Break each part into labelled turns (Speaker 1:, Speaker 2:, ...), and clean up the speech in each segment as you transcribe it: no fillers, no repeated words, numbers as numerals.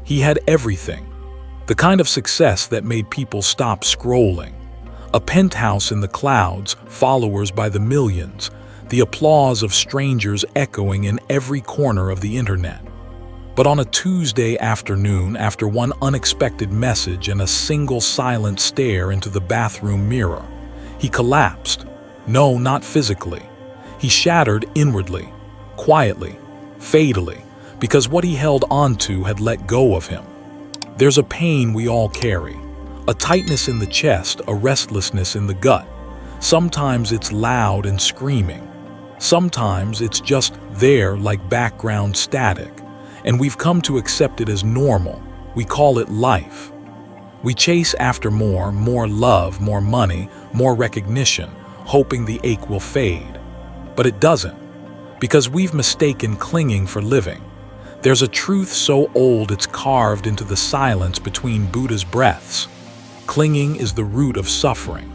Speaker 1: He had everything. The kind of success that made people stop scrolling. A penthouse in the clouds, followers by the millions, the applause of strangers echoing in every corner of the internet. But on a Tuesday afternoon, after one unexpected message and a single silent stare into the bathroom mirror, he collapsed. No, not physically. He shattered inwardly, quietly, fatally, because what he held onto had let go of him. There's a pain we all carry, a tightness in the chest, a restlessness in the gut. Sometimes it's loud and screaming. Sometimes it's just there like background static, and we've come to accept it as normal. We call it life. We chase after more love, more money, more recognition, hoping the ache will fade. But it doesn't, because we've mistaken clinging for living. There's a truth so old it's carved into the silence between Buddha's breaths. Clinging is the root of suffering,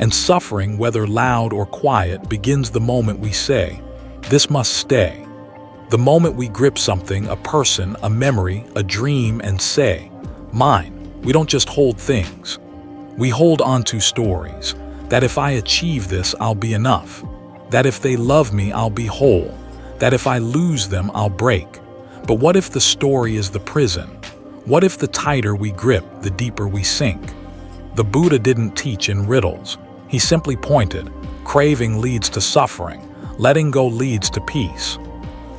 Speaker 1: and suffering, whether loud or quiet, begins the moment we say, "This must stay." The moment we grip something, a person, a memory, a dream, and say, "Mine." We don't just hold things. We hold onto stories, that if I achieve this, I'll be enough. That if they love me, I'll be whole. That if I lose them, I'll break. But what if the story is the prison? What if the tighter we grip, the deeper we sink? The Buddha didn't teach in riddles. He simply pointed, craving leads to suffering, letting go leads to peace.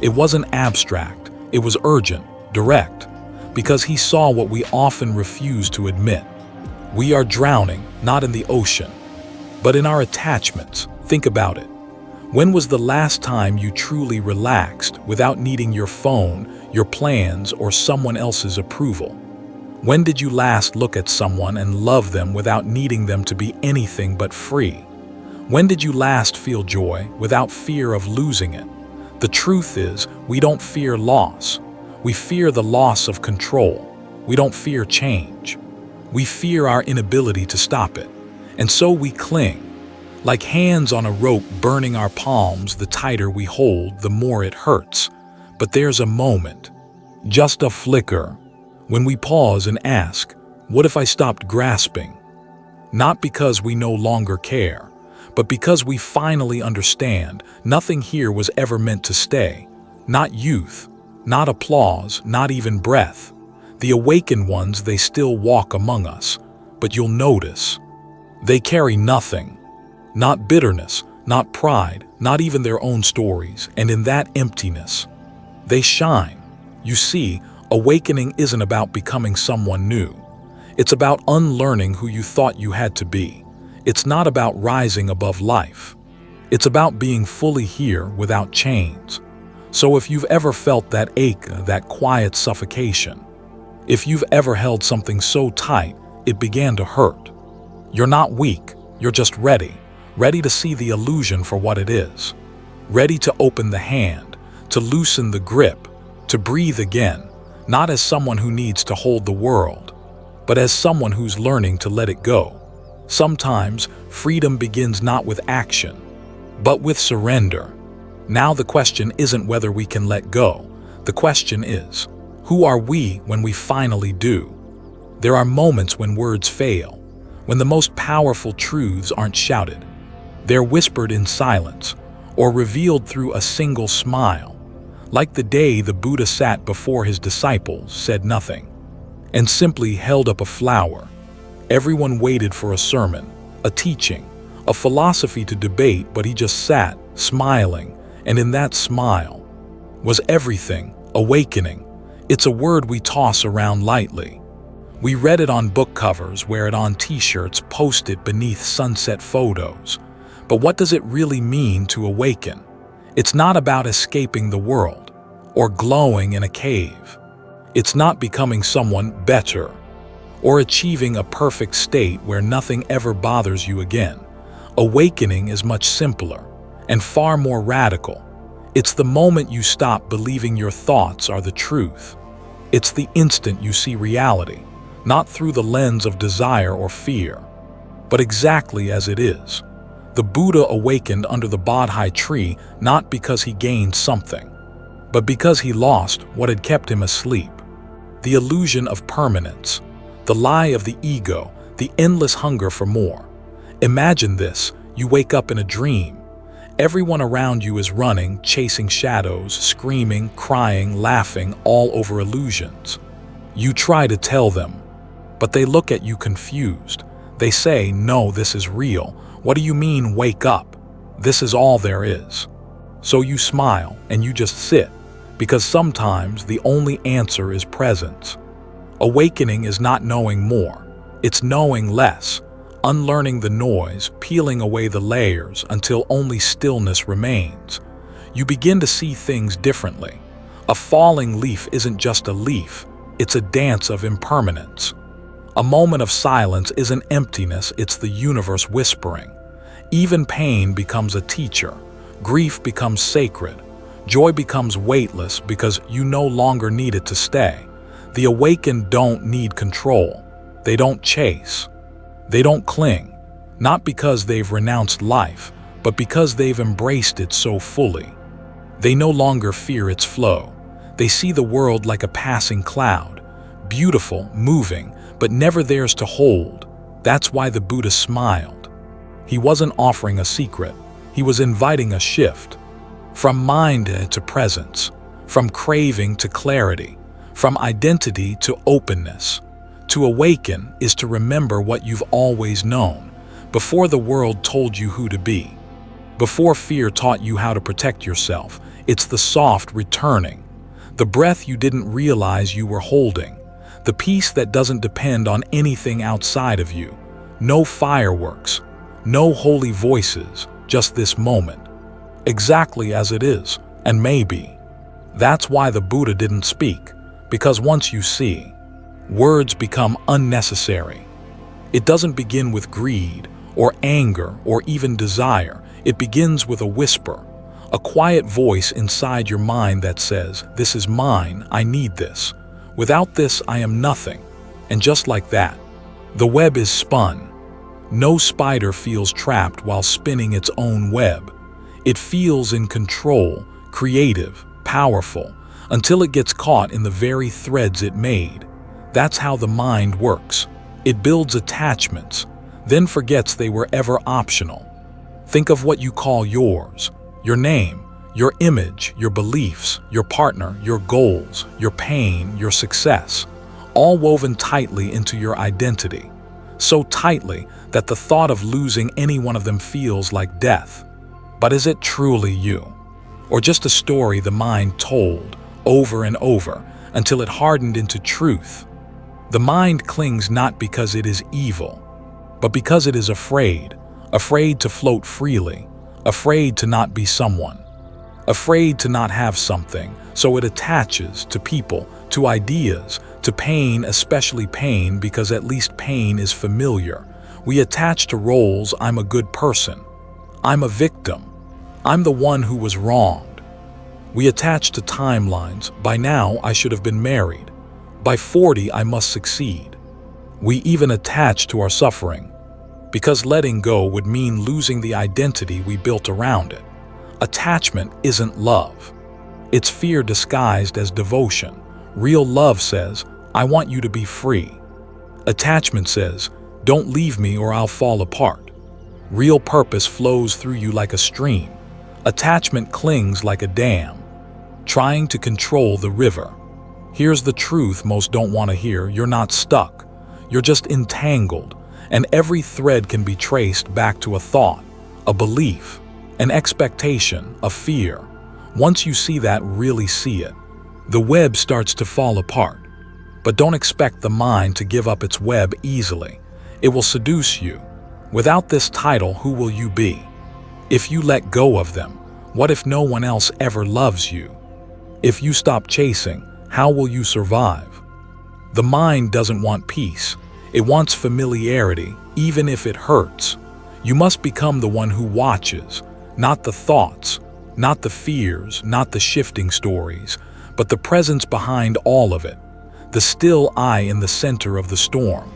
Speaker 1: It wasn't abstract, it was urgent, direct, because he saw what we often refuse to admit. We are drowning, not in the ocean, but in our attachments. Think about it. When was the last time you truly relaxed without needing your phone, your plans, or someone else's approval? When did you last look at someone and love them without needing them to be anything but free? When did you last feel joy without fear of losing it? The truth is, we don't fear loss. We fear the loss of control. We don't fear change. We fear our inability to stop it. And so we cling. Like hands on a rope burning our palms, the tighter we hold, the more it hurts. But there's a moment, just a flicker, when we pause and ask, what if I stopped grasping? Not because we no longer care, but because we finally understand nothing here was ever meant to stay. Not youth, not applause, not even breath. The awakened ones, they still walk among us, but you'll notice they carry nothing. Not bitterness, not pride, not even their own stories, and in that emptiness, they shine. You see, awakening isn't about becoming someone new. It's about unlearning who you thought you had to be. It's not about rising above life. It's about being fully here without chains. So if you've ever felt that ache, that quiet suffocation, if you've ever held something so tight it began to hurt, you're not weak, you're just ready. Ready to see the illusion for what it is. Ready to open the hand, to loosen the grip, to breathe again, not as someone who needs to hold the world, but as someone who's learning to let it go. Sometimes freedom begins not with action, but with surrender. Now the question isn't whether we can let go. The question is, who are we when we finally do? There are moments when words fail, when the most powerful truths aren't shouted. They're whispered in silence, or revealed through a single smile. Like the day the Buddha sat before his disciples, said nothing, and simply held up a flower. Everyone waited for a sermon, a teaching, a philosophy to debate, but he just sat, smiling, and in that smile was everything. Awakening. It's a word we toss around lightly. We read it on book covers, wear it on t-shirts, post it beneath sunset photos. But what does it really mean to awaken? It's not about escaping the world or glowing in a cave. It's not becoming someone better or achieving a perfect state where nothing ever bothers you again. Awakening is much simpler and far more radical. It's the moment you stop believing your thoughts are the truth. It's the instant you see reality, not through the lens of desire or fear, but exactly as it is. The Buddha awakened under the Bodhi tree not because he gained something, but because he lost what had kept him asleep. the illusion of permanence, the lie of the ego, the endless hunger for more. Imagine this: you wake up in a dream. Everyone around you is running, chasing shadows, screaming, crying, laughing, all over illusions. You try to tell them, but they look at you confused. They say, "No, this is real. What do you mean, wake up? This is all there is." So you smile and you just sit, because sometimes the only answer is presence. Awakening is not knowing more, it's knowing less, unlearning the noise, peeling away the layers until only stillness remains. You begin to see things differently. A falling leaf isn't just a leaf, it's a dance of impermanence. A moment of silence isn't emptiness, it's the universe whispering. Even pain becomes a teacher. Grief becomes sacred. Joy becomes weightless because you no longer need it to stay. The awakened don't need control. They don't chase. They don't cling. Not because they've renounced life, but because they've embraced it so fully. They no longer fear its flow. They see the world like a passing cloud, beautiful, moving, but never theirs to hold. That's why the Buddha smiled. He wasn't offering a secret. He was inviting a shift. From mind to presence, from craving to clarity, from identity to openness. To awaken is to remember what you've always known, before the world told you who to be. Before fear taught you how to protect yourself, it's the soft returning. The breath you didn't realize you were holding. The peace that doesn't depend on anything outside of you. No fireworks, no holy voices, just this moment. Exactly as it is, and maybe. That's why the Buddha didn't speak, because once you see, words become unnecessary. It doesn't begin with greed, or anger, or even desire. It begins with a whisper, a quiet voice inside your mind that says, "This is mine, I need this. Without this, I am nothing." And just like that, the web is spun. No spider feels trapped while spinning its own web. It feels in control, creative, powerful, until it gets caught in the very threads it made. That's how the mind works. It builds attachments, then forgets they were ever optional. Think of what you call yours: your name, your image, your beliefs, your partner, your goals, your pain, your success, all woven tightly into your identity. So tightly that the thought of losing any one of them feels like death. But is it truly you? Or just a story the mind told over and over until it hardened into truth? The mind clings not because it is evil, but because it is afraid. Afraid to float freely, afraid to not be someone, afraid to not have something, so it attaches to people, to ideas, to pain, especially pain, because at least pain is familiar. We attach to roles: I'm a good person, I'm a victim, I'm the one who was wronged. We attach to timelines: by now I should have been married, by 40 I must succeed. We even attach to our suffering, because letting go would mean losing the identity we built around it. Attachment isn't love. It's fear disguised as devotion. Real love says, "I want you to be free." Attachment says, "Don't leave me or I'll fall apart." Real purpose flows through you like a stream. Attachment clings like a dam, trying to control the river. Here's the truth most don't want to hear: you're not stuck. You're just entangled, and every thread can be traced back to a thought, a belief, an expectation, a fear. Once you see that, really see it, the web starts to fall apart. But don't expect the mind to give up its web easily. It will seduce you. Without this title, who will you be? If you let go of them, what if no one else ever loves you? If you stop chasing, how will you survive? The mind doesn't want peace. It wants familiarity, even if it hurts. You must become the one who watches, not the thoughts, not the fears, not the shifting stories, but the presence behind all of it, the still eye in the center of the storm.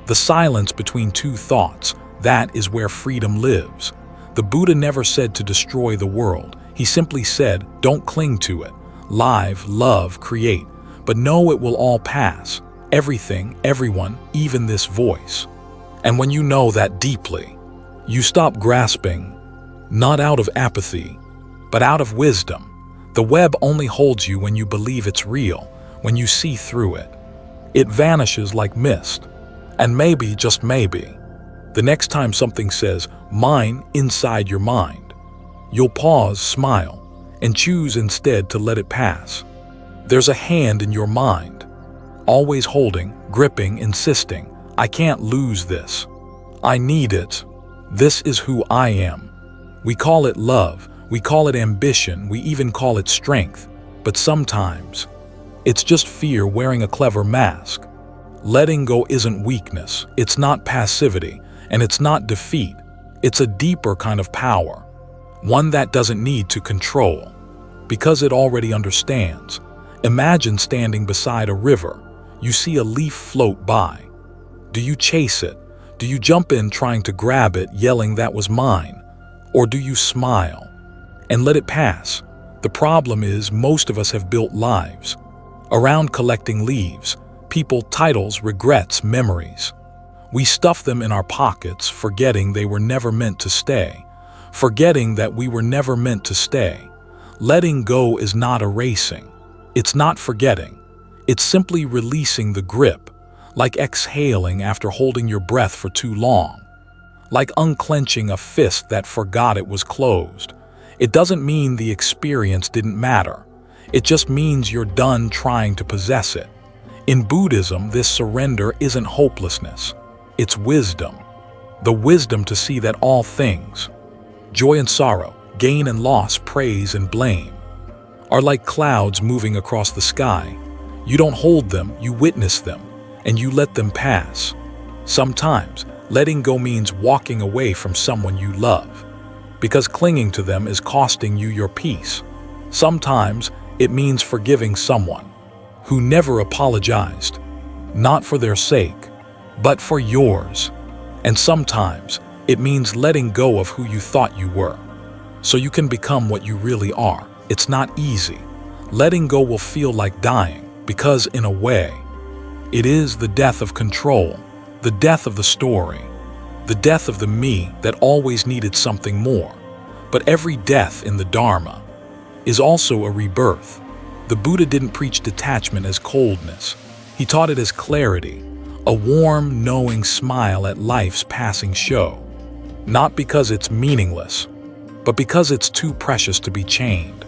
Speaker 1: The silence between two thoughts, that is where freedom lives. The Buddha never said to destroy the world. He simply said, don't cling to it. Live, love, create, but know it will all pass. Everything, everyone, even this voice. And when you know that deeply, you stop grasping, not out of apathy, but out of wisdom. The web only holds you when you believe it's real, when you see through it. It vanishes like mist. And maybe, just maybe, the next time something says, mine, inside your mind, you'll pause, smile, and choose instead to let it pass. There's a hand in your mind, always holding, gripping, insisting, I can't lose this. I need it. This is who I am. We call it love, we call it ambition, we even call it strength, but sometimes it's just fear wearing a clever mask. Letting go isn't weakness, it's not passivity, and it's not defeat. It's a deeper kind of power, one that doesn't need to control, because it already understands. Imagine standing beside a river. You see a leaf float by. Do you chase it? Do you jump in trying to grab it, yelling that was mine? Or do you smile and let it pass? The problem is most of us have built lives around collecting leaves, people, titles, regrets, memories. We stuff them in our pockets, forgetting they were never meant to stay, forgetting that we were never meant to stay. Letting go is not erasing. It's not forgetting. It's simply releasing the grip, like exhaling after holding your breath for too long, like unclenching a fist that forgot it was closed. It doesn't mean the experience didn't matter. It just means you're done trying to possess it. In Buddhism, this surrender isn't hopelessness. It's wisdom. The wisdom to see that all things, joy and sorrow, gain and loss, praise and blame, are like clouds moving across the sky. You don't hold them, you witness them, and you let them pass. Sometimes, letting go means walking away from someone you love, because clinging to them is costing you your peace. Sometimes, it means forgiving someone who never apologized, not for their sake, but for yours. And sometimes, it means letting go of who you thought you were, so you can become what you really are. It's not easy. Letting go will feel like dying, because in a way, it is the death of control, the death of the story, the death of the me that always needed something more. But every death in the Dharma is also a rebirth. The Buddha didn't preach detachment as coldness. He taught it as clarity, a warm, knowing smile at life's passing show. Not because it's meaningless, but because it's too precious to be chained.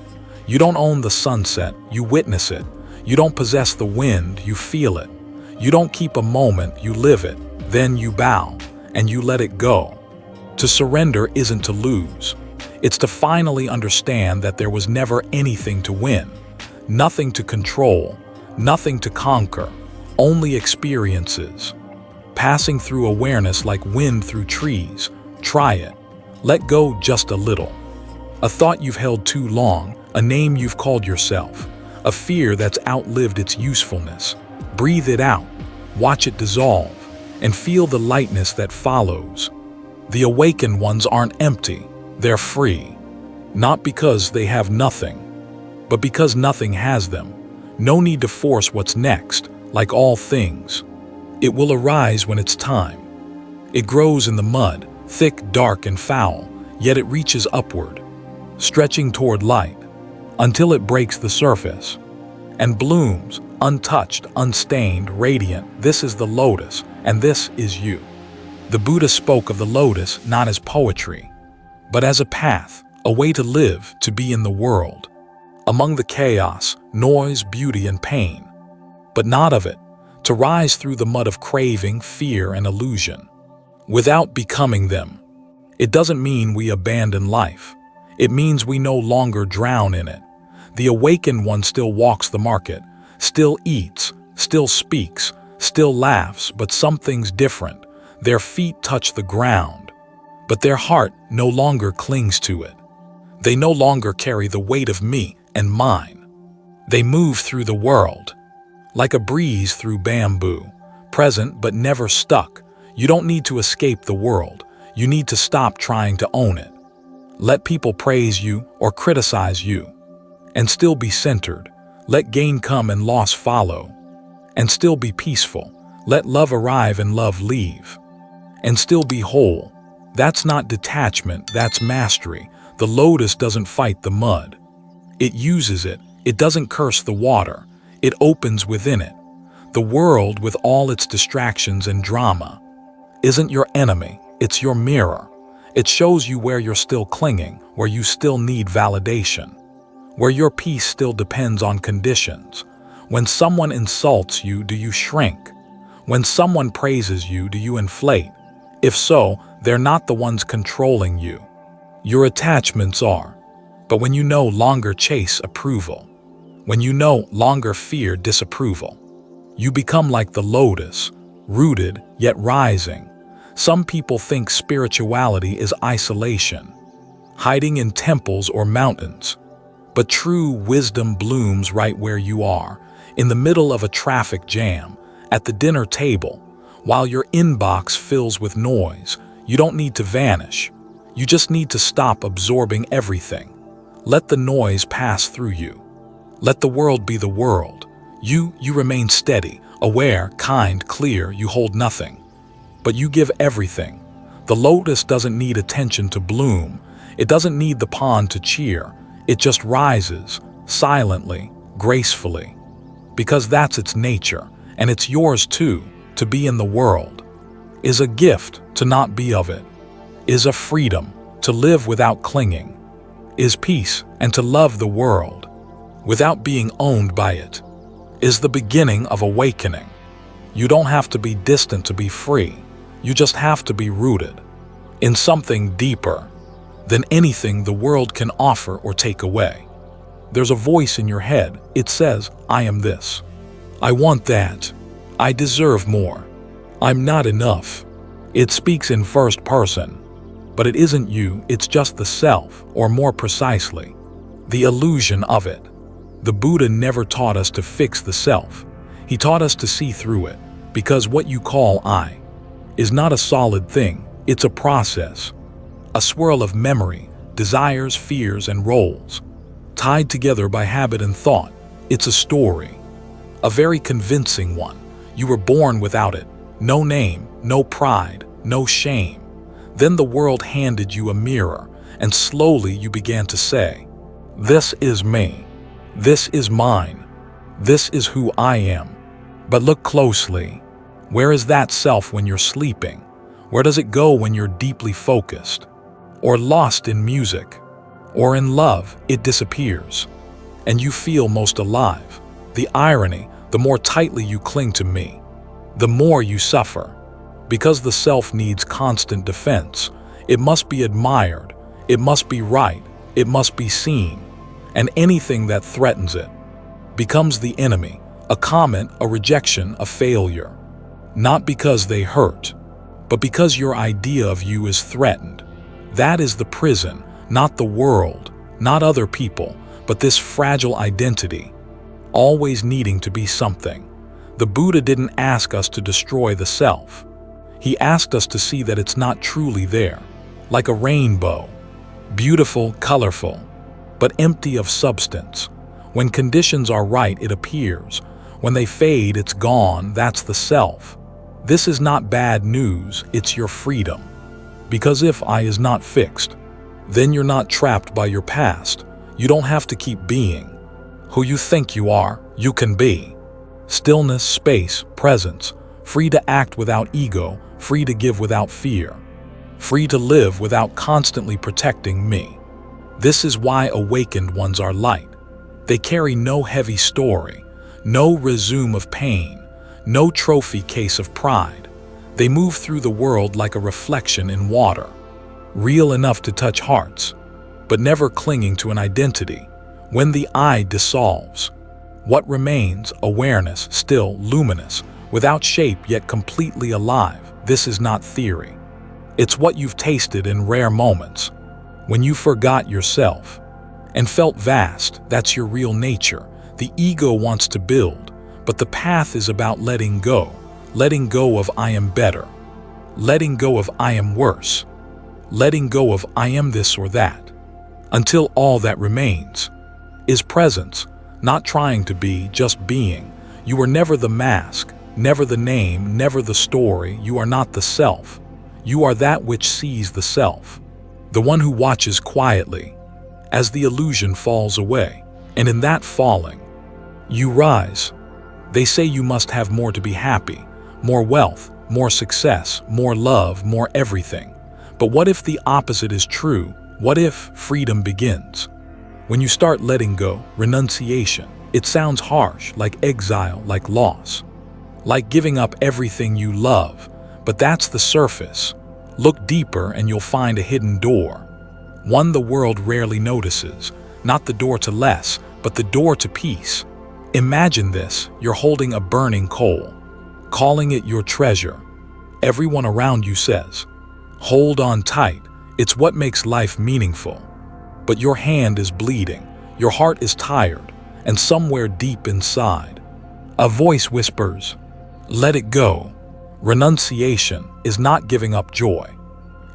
Speaker 1: You don't own the sunset, you witness it. You don't possess the wind, you feel it. You don't keep a moment, you live it. Then you bow, and you let it go. To surrender isn't to lose. It's to finally understand that there was never anything to win, nothing to control, nothing to conquer, only experiences. Passing through awareness like wind through trees. Try it. Let go just a little. A thought you've held too long, a name you've called yourself, a fear that's outlived its usefulness. Breathe it out, watch it dissolve, and feel the lightness that follows. The awakened ones aren't empty, they're free. Not because they have nothing, but because nothing has them. No need to force what's next. Like all things, it will arise when it's time. It grows in the mud, thick, dark, and foul, yet it reaches upward, stretching toward light, until it breaks the surface and blooms, untouched, unstained, radiant. This is the lotus, and this is you. The Buddha spoke of the lotus not as poetry, but as a path, a way to live, to be in the world, among the chaos, noise, beauty, and pain, but not of it, to rise through the mud of craving, fear, and illusion, without becoming them. It doesn't mean we abandon life. It means we no longer drown in it. The awakened one still walks the market, still eats, still speaks, still laughs, but something's different. Their feet touch the ground, but their heart no longer clings to it. They no longer carry the weight of me and mine. They move through the world, like a breeze through bamboo, present but never stuck. You don't need to escape the world. You need to stop trying to own it. Let people praise you or criticize you, and still be centered. Let gain come and loss follow, and still be peaceful. Let love arrive and love leave, and still be whole. That's not detachment, that's mastery. The lotus doesn't fight the mud. It uses it. It doesn't curse the water. It opens within it. The world, with all its distractions and drama, isn't your enemy, it's your mirror. It shows you where you're still clinging, where you still need validation, where your peace still depends on conditions. When someone insults you, do you shrink? When someone praises you, do you inflate? If so, they're not the ones controlling you. Your attachments are. But when you no longer chase approval, when you no longer fear disapproval, you become like the lotus, rooted yet rising. Some people think spirituality is isolation, hiding in temples or mountains. But true wisdom blooms right where you are, in the middle of a traffic jam, at the dinner table, while your inbox fills with noise. You don't need to vanish. You just need to stop absorbing everything. Let the noise pass through you. Let the world be the world. You remain steady, aware, kind, clear. You hold nothing, but you give everything. The lotus doesn't need attention to bloom. It doesn't need the pond to cheer. It just rises, silently, gracefully, because that's its nature, and it's yours too. To be in the world is a gift, to not be of it is a freedom, to live without clinging is peace, and to love the world without being owned by it is the beginning of awakening. You don't have to be distant to be free. You just have to be rooted in something deeper than anything the world can offer or take away. There's a voice in your head. It says, I am this. I want that. I deserve more. I'm not enough. It speaks in first person, but it isn't you, it's just the self, or more precisely, the illusion of it. The Buddha never taught us to fix the self. He taught us to see through it, because what you call I is not a solid thing, it's a process, a swirl of memory, desires, fears, and roles, tied together by habit and thought. It's a story, a very convincing one. You were born without it, no name, no pride, no shame. Then the world handed you a mirror, and slowly you began to say, this is me. This is mine. This is who I am. But look closely. Where is that self when you're sleeping? Where does it go when you're deeply focused? Or lost in music? Or in love? It disappears. And you feel most alive. The irony, the more tightly you cling to me, the more you suffer. Because the self needs constant defense. It must be admired. It must be right. It must be seen. And anything that threatens it becomes the enemy, a comment, a rejection, a failure. Not because they hurt, but because your idea of you is threatened. That is the prison, not the world, not other people, but this fragile identity, always needing to be something. The Buddha didn't ask us to destroy the self. He asked us to see that it's not truly there, like a rainbow, beautiful, colorful, but empty of substance. When conditions are right, it appears. When they fade, it's gone. That's the self. This is not bad news, it's your freedom. Because if I is not fixed, then you're not trapped by your past. You don't have to keep being who you think you are. You can be. Stillness, space, presence, free to act without ego, free to give without fear, free to live without constantly protecting me. This is why awakened ones are light. They carry no heavy story, no resume of pain, no trophy case of pride. They move through the world like a reflection in water, real enough to touch hearts, but never clinging to an identity. When the I dissolves, what remains? Awareness, still, luminous, without shape yet completely alive. This is not theory. It's what you've tasted in rare moments, when you forgot yourself and felt vast. That's your real nature. The ego wants to build, but the path is about letting go of I am better, letting go of I am worse, letting go of I am this or that, until all that remains is presence, not trying to be, just being. You are never the mask, never the name, never the story. You are not the self. You are that which sees the self, the one who watches quietly as the illusion falls away. And in that falling, you rise. They say you must have more to be happy, more wealth, more success, more love, more everything. But what if the opposite is true? What if freedom begins when you start letting go? Renunciation. It sounds harsh, like exile, like loss, like giving up everything you love. But that's the surface. Look deeper and you'll find a hidden door. One the world rarely notices. Not the door to less, but the door to peace. Imagine this. You're holding a burning coal, calling it your treasure. Everyone around you says, hold on tight. It's what makes life meaningful. But your hand is bleeding. Your heart is tired. And somewhere deep inside, a voice whispers, let it go. Renunciation is not giving up joy.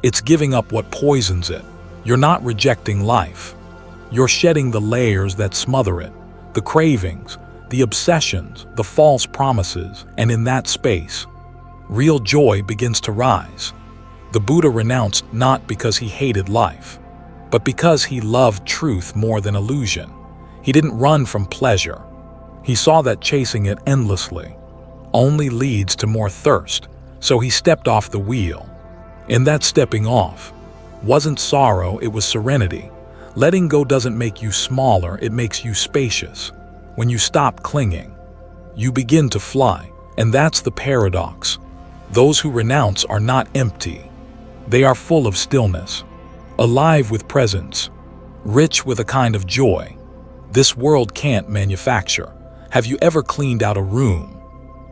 Speaker 1: It's giving up what poisons it. You're not rejecting life. You're shedding the layers that smother it, the cravings, the obsessions, the false promises, and in that space, real joy begins to rise. The Buddha renounced not because he hated life, but because he loved truth more than illusion. He didn't run from pleasure. He saw that chasing it endlessly only leads to more thirst, so he stepped off the wheel. In that stepping off wasn't sorrow, it was serenity. Letting go doesn't make you smaller, it makes you spacious. When you stop clinging, you begin to fly, and that's the paradox. Those who renounce are not empty. They are full of stillness, alive with presence, rich with a kind of joy this world can't manufacture. Have you ever cleaned out a room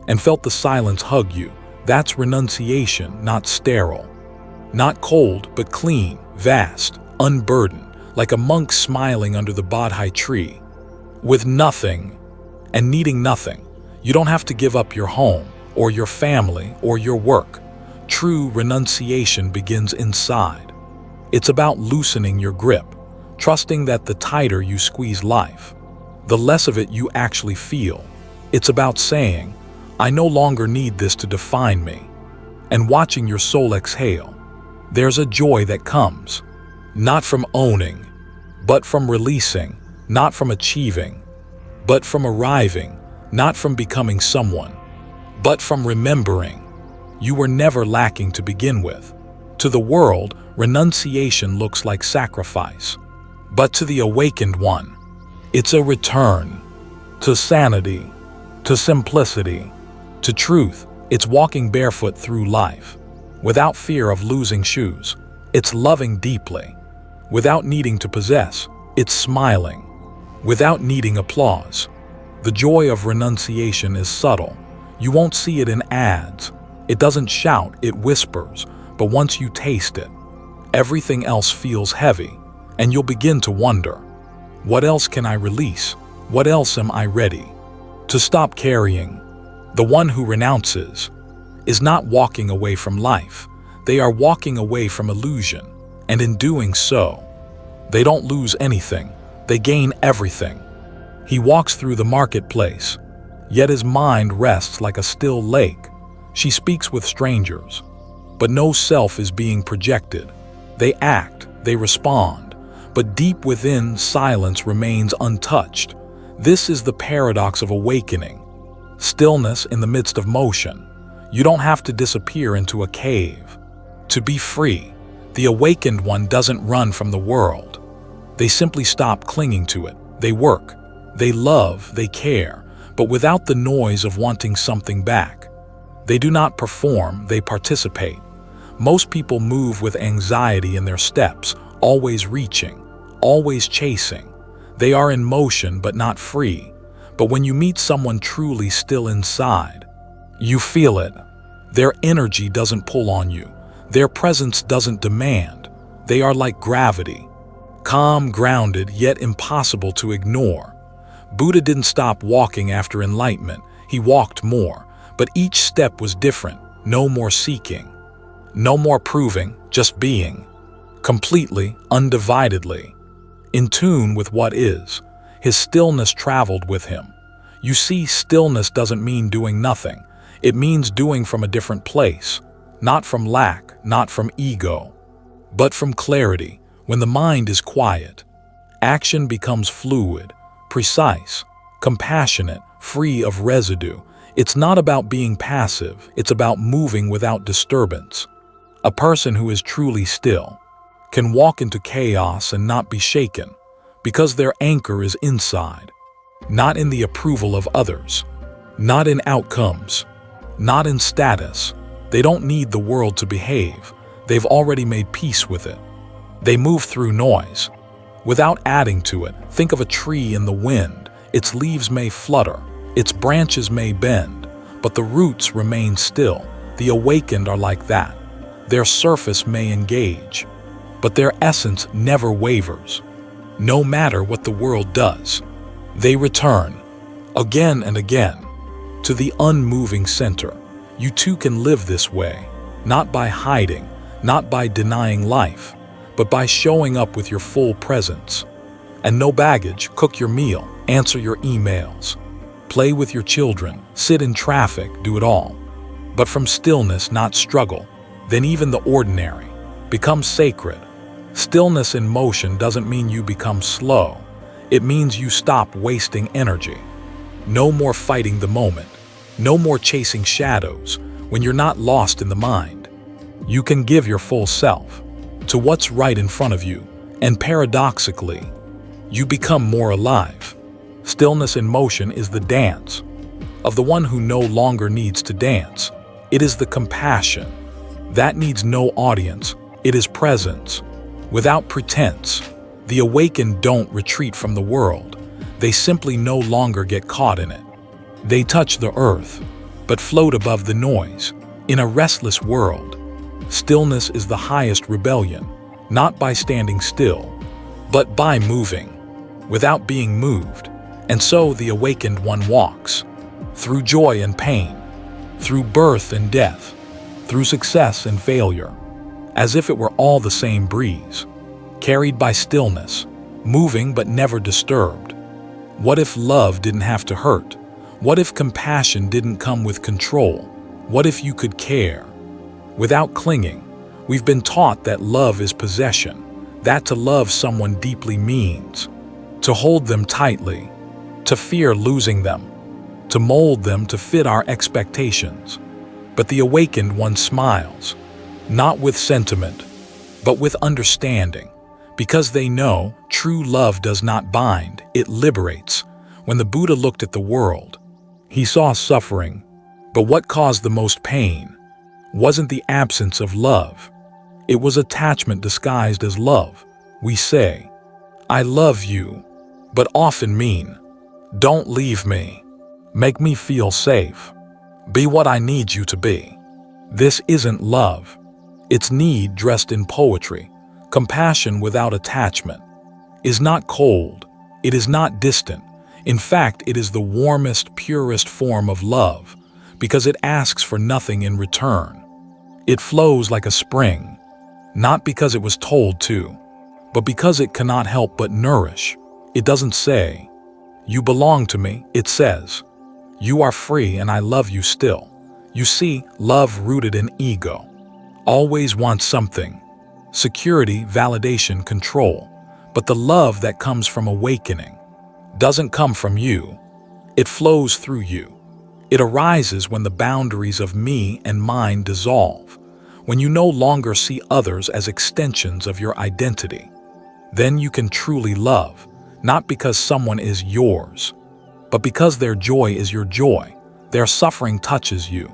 Speaker 1: and felt the silence hug you? That's renunciation, not sterile, not cold, but clean, vast, unburdened, like a monk smiling under the Bodhi tree, with nothing and needing nothing. You don't have to give up your home or your family or your work. True renunciation begins inside. It's about loosening your grip, trusting that the tighter you squeeze life, the less of it you actually feel. It's about saying, I no longer need this to define me, and watching your soul exhale. There's a joy that comes, not from owning, but from releasing, not from achieving, but from arriving, not from becoming someone, but from remembering you were never lacking to begin with. To the world, renunciation looks like sacrifice. But to the awakened one, it's a return to sanity, to simplicity, to truth. It's walking barefoot through life, without fear of losing shoes. It's loving deeply, without needing to possess. It's smiling, without needing applause. The joy of renunciation is subtle. You won't see it in ads. It doesn't shout, it whispers. But once you taste it, everything else feels heavy. And you'll begin to wonder, what else can I release? What else am I ready to stop carrying? The one who renounces is not walking away from life. They are walking away from illusion. And in doing so, they don't lose anything. They gain everything. He walks through the marketplace, yet his mind rests like a still lake. She speaks with strangers, but no self is being projected. They act, they respond. But deep within, silence remains untouched. This is the paradox of awakening. Stillness in the midst of motion. You don't have to disappear into a cave to be free. The awakened one doesn't run from the world. They simply stop clinging to it. They work, they love, they care, but without the noise of wanting something back. They do not perform, they participate. Most people move with anxiety in their steps, always reaching, always chasing. They are in motion but not free. But when you meet someone truly still inside, you feel it. Their energy doesn't pull on you. Their presence doesn't demand. They are like gravity, calm, grounded, yet impossible to ignore. Buddha didn't stop walking after enlightenment. He walked more, but each step was different. No more seeking, no more proving, just being, completely, undividedly, in tune with what is. His stillness traveled with him. You see, stillness doesn't mean doing nothing. It means doing from a different place, not from lack, not from ego, but from clarity. When the mind is quiet, action becomes fluid, precise, compassionate, free of residue. It's not about being passive, it's about moving without disturbance. A person who is truly still can walk into chaos and not be shaken, because their anchor is inside, not in the approval of others, not in outcomes, not in status. They don't need the world to behave. They've already made peace with it. They move through noise without adding to it. Think of a tree in the wind. Its leaves may flutter, its branches may bend, but the roots remain still. The awakened are like that. Their surface may engage, but their essence never wavers. No matter what the world does, they return again and again to the unmoving center. You too can live this way, not by hiding, not by denying life, but by showing up with your full presence. And no baggage. Cook your meal, answer your emails, play with your children, sit in traffic, do it all. But from stillness, not struggle. Then even the ordinary becomes sacred. Stillness in motion doesn't mean you become slow. It means you stop wasting energy. No more fighting the moment. No more chasing shadows. When you're not lost in the mind, you can give your full self to what's right in front of you, and paradoxically, you become more alive. Stillness in motion is the dance of the one who no longer needs to dance. It is the compassion that needs no audience. It is presence without pretense. The awakened don't retreat from the world. They simply no longer get caught in it. They touch the earth, but float above the noise. In a restless world, stillness is the highest rebellion, not by standing still, but by moving, without being moved. And so the awakened one walks, through joy and pain, through birth and death, through success and failure, as if it were all the same breeze, carried by stillness, moving but never disturbed. What if love didn't have to hurt? What if compassion didn't come with control? What if you could care without clinging? We've been taught that love is possession, that to love someone deeply means to hold them tightly, to fear losing them, to mold them to fit our expectations. But the awakened one smiles, not with sentiment, but with understanding, because they know true love does not bind, it liberates. When the Buddha looked at the world, he saw suffering, but what caused the most pain wasn't the absence of love. It was attachment disguised as love. We say, "I love you," but often mean, "Don't leave me. Make me feel safe. Be what I need you to be." This isn't love. It's need dressed in poetry. Compassion without attachment is not cold. It is not distant. In fact, it is the warmest, purest form of love, because it asks for nothing in return. It flows like a spring, not because it was told to, but because it cannot help but nourish. It doesn't say, "You belong to me." It says, "You are free and I love you still." You see, love rooted in ego always wants something: security, validation, control. But the love that comes from awakening doesn't come from you. It flows through you. It arises when the boundaries of me and mine dissolve, when you no longer see others as extensions of your identity. Then you can truly love, not because someone is yours, but because their joy is your joy. Their suffering touches you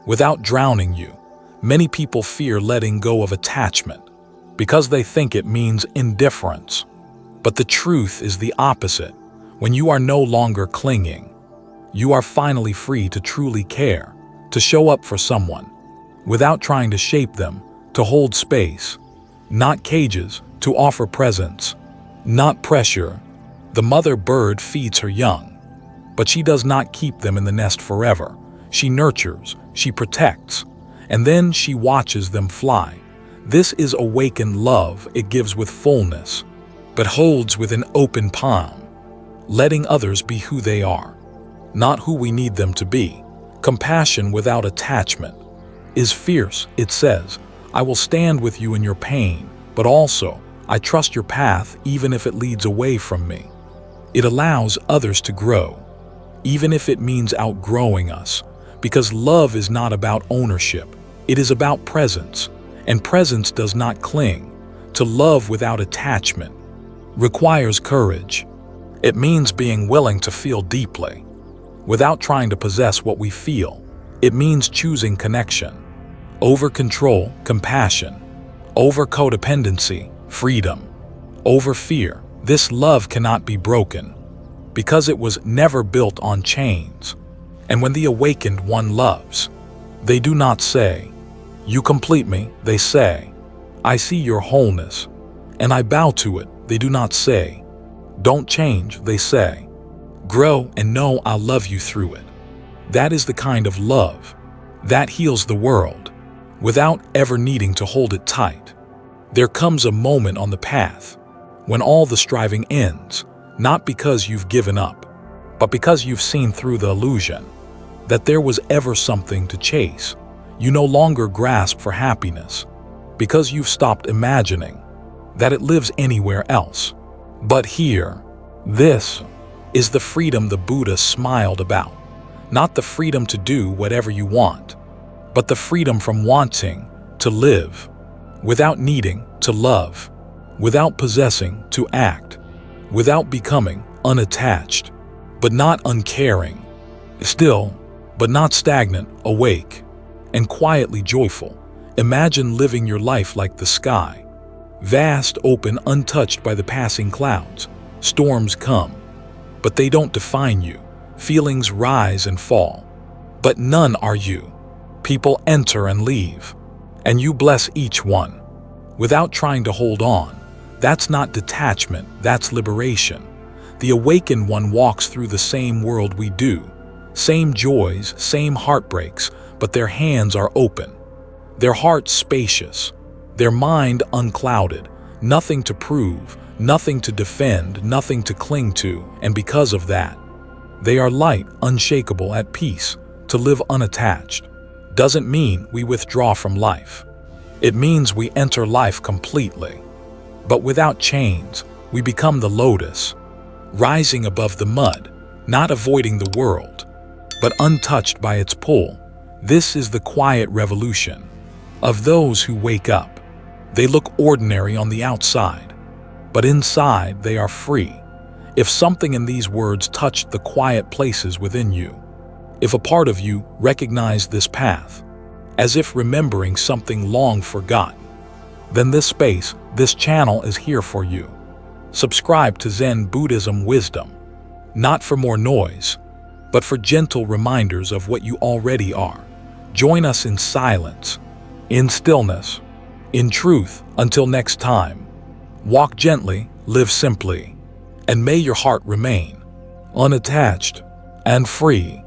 Speaker 1: without drowning you. Many people fear letting go of attachment because they think it means indifference. But the truth is the opposite. When you are no longer clinging, you are finally free to truly care, to show up for someone without trying to shape them, to hold space, not cages, to offer presence, not pressure. The mother bird feeds her young, but she does not keep them in the nest forever. She nurtures, she protects, and then she watches them fly. This is awakened love. It gives with fullness, but holds with an open palm. letting others be who they are, not who we need them to be. Compassion without attachment is fierce. It says, I will stand with you in your pain, but also, I trust your path even if it leads away from me. It allows others to grow, even if it means outgrowing us, because love is not about ownership. It is about presence, and presence does not cling. To love without attachment requires courage. It means being willing to feel deeply, without trying to possess what we feel. It means choosing connection over control, compassion over codependency, freedom over fear. This love cannot be broken because it was never built on chains. And when the awakened one loves, they do not say, you complete me. They say, I see your wholeness, and I bow to it. They do not say, don't change. They say, grow and know I'll love you through it. That is the kind of love that heals the world without ever needing to hold it tight. There comes a moment on the path when all the striving ends, not because you've given up, but because you've seen through the illusion that there was ever something to chase. You no longer grasp for happiness because you've stopped imagining that it lives anywhere else but here. This is the freedom the Buddha smiled about, not the freedom to do whatever you want, but the freedom from wanting to live without needing to love, without possessing to act, without becoming unattached, but not uncaring, still, but not stagnant, awake, and quietly joyful. Imagine living your life like the sky, vast, open, untouched by the passing clouds. Storms come, but they don't define you. Feelings rise and fall, but none are you. People enter and leave, and you bless each one without trying to hold on. That's not detachment, that's liberation. The awakened one walks through the same world we do, same joys, same heartbreaks, but their hands are open, their heart spacious, their mind unclouded, nothing to prove, nothing to defend, nothing to cling to, and because of that, they are light, unshakable, at peace. To live unattached doesn't mean we withdraw from life. It means we enter life completely. But without chains, we become the lotus, rising above the mud, not avoiding the world, but untouched by its pull. This is the quiet revolution of those who wake up. They look ordinary on the outside, but inside they are free. If something in these words touched the quiet places within you, if a part of you recognized this path, as if remembering something long forgotten, then this space, this channel is here for you. Subscribe to Zen Buddhism Wisdom, not for more noise, but for gentle reminders of what you already are. Join us in silence, in stillness, in truth. Until next time, walk gently, live simply, and may your heart remain unattached and free.